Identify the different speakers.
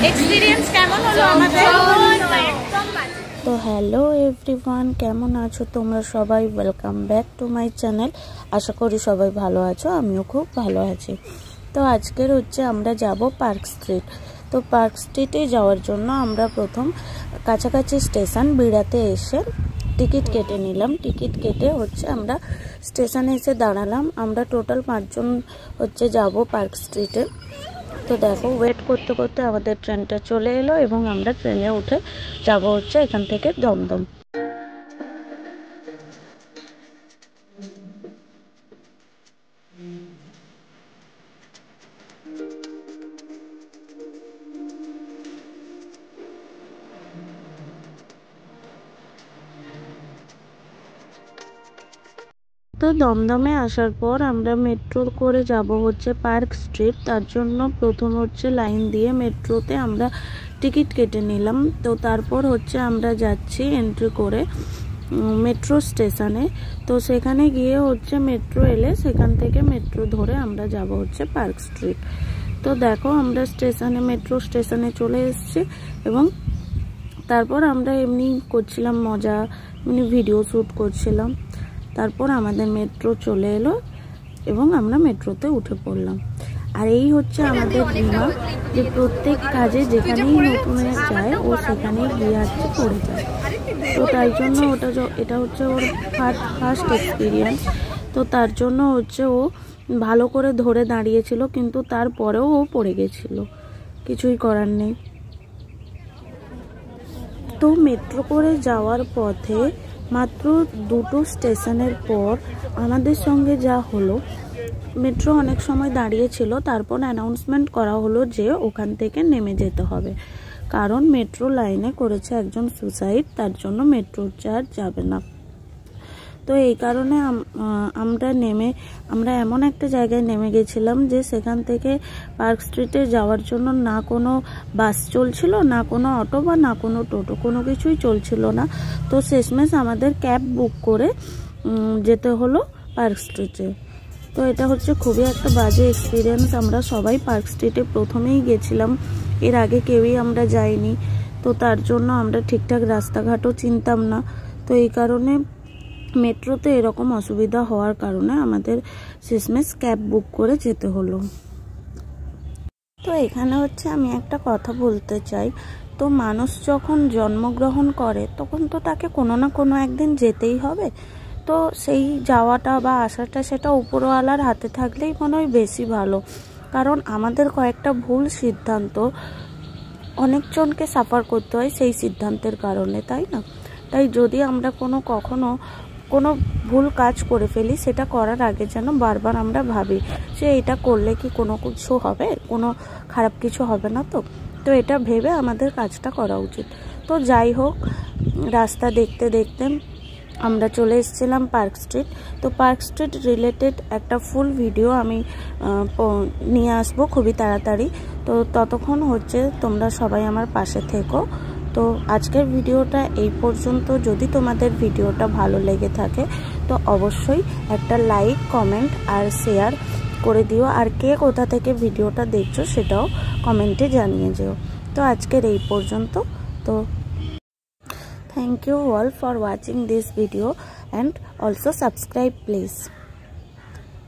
Speaker 1: Experience কেমন হলো আমাদের?
Speaker 2: তো হ্যালো এভরিওয়ান, কেমন আছো তোমরা সবাই? Welcome back to my channel. আশা করি সবাই ভালো আছো, আমিও খুব ভালো আছি। তো আজকের আমরা যাব পার্ক স্ট্রিট। তো পার্ক স্ট্রিটে যাওয়ার জন্য আমরা প্রথম কাছাকাছি স্টেশন বিড়াতে এসে টিকিট কেটে নিলাম। টিকিট কেটে আমরা স্টেশনে এসে দাঁড়ালাম। আমরা টোটাল 5 জন যাব পার্ক স্ট্রিটে। তো দেখো, ওয়েট করতে করতে আমাদের ট্রেনটা চলে এলো এবং আমরা ট্রেনে উঠে যাব এখান থেকে দমদম। তো দমদমে আসার পর আমরা মেট্রো করে যাব পার্ক স্ট্রিট। তার জন্য প্রথম লাইন দিয়ে মেট্রোতে আমরা টিকিট কেটে নিলাম। তো তারপর আমরা যাচ্ছি এন্ট্রি করে মেট্রো স্টেশনে। তো সেখানে গিয়ে মেট্রো এলে সেখান থেকে মেট্রো ধরে আমরা যাব পার্ক স্ট্রিট। তো দেখো, আমরা মেট্রো স্টেশনে চলে এসেছি এবং তারপর আমরা এমনি করছিলাম মজা, এমনি ভিডিও শ্যুট করছিলাম। তারপর আমাদের মেট্রো চলে এলো এবং আমরা মেট্রোতে উঠে পড়লাম। আর এই আমাদের রিমা, যে প্রত্যেক কাজে যেখানেই নতুন যায় ও সেখানেই গিয়ে পড়ে যায়। তো তাই জন্য এটা ওর ফার্স্ট এক্সপিরিয়েন্স। তো তার জন্য ও ভালো করে ধরে দাঁড়িয়েছিল, কিন্তু তারপরেও ও পড়ে গেছিল, কিছুই করার নেই। তো মেট্রো করে যাওয়ার পথে মাত্র 2টো স্টেশনের পর আমাদের সঙ্গে যা হলো, মেট্রো অনেক সময় দাঁড়িয়েছিল, তারপর অ্যানাউন্সমেন্ট করা হলো যে ওখান থেকে নেমে যেতে হবে, কারণ মেট্রো লাইনে করেছে একজন সুসাইড, তার জন্য মেট্রো চার্জ যাবে না। তো এই কারণে আমরা এমন একটা জায়গায় নেমে গেছিলাম যে সেখান থেকে পার্ক স্ট্রিটে যাওয়ার জন্য না কোনো বাস চলছিল, না কোনো অটো বা না কোনো টোটো, কোনো কিছুই চলছিল না। তো শেষমেশ আমাদের ক্যাব বুক করে যেতে হলো পার্ক স্ট্রিটে। তো এটা খুবই একটা বাজে এক্সপিরিয়েন্স। আমরা সবাই পার্ক স্ট্রিটে প্রথমেই গেছিলাম, এর আগে কেউই আমরা যাইনি। তো তার জন্য আমরা ঠিকঠাক রাস্তাঘাটও চিনতাম না। তো এই কারণে মেট্রোতে এরকম অসুবিধা হওয়ার কারণে আমাদের শেষমেশ ক্যাব বুক করে যেতে হলো। তো এখানে আমি একটা কথা বলতে চাই। তো মানুষ যখন জন্মগ্রহণ করে তখন তো তাকে কোনো না কোনো একদিন যেতেই হবে। তো সেই যাওয়াটা বা আসাটা সেটা উপরওয়ালার হাতে থাকলেই মনে হয় বেশি ভালো, কারণ আমাদের কয়েকটা ভুল সিদ্ধান্ত অনেকজনকে সাফার করতে হয় সেই সিদ্ধান্তের কারণে, তাই না? তাই যদি আমরা কখনো কোনো ভুল কাজ করে ফেলি, সেটা করার আগে যেন বারবার আমরা ভাবি যে এটা করলে কি কোনো কিছু হবে, কোনো খারাপ কিছু হবে না। তো এটা ভেবে আমাদের কাজটা করা উচিত। তো যাই হোক, রাস্তা দেখতে দেখতে আমরা চলে এসেছিলাম পার্ক স্ট্রিট। তো পার্ক স্ট্রিট রিলেটেড একটা ফুল ভিডিও আমি নিয়ে আসবো খুবই তাড়াতাড়ি। তো ততক্ষণ তোমরা সবাই আমার পাশে থেকো। তো আজকের ভিডিওটা এই পর্যন্ত। যদি তোমাদের ভিডিওটা ভালো লেগে থাকে তো অবশ্যই একটা লাইক, কমেন্ট আর শেয়ার করে দিও। আর কে কোথা থেকে ভিডিওটা দেখছো সেটাও কমেন্টে জানিয়ে যেও। তো আজকের এই পর্যন্ত। তো thank you all for watching this video and also subscribe please.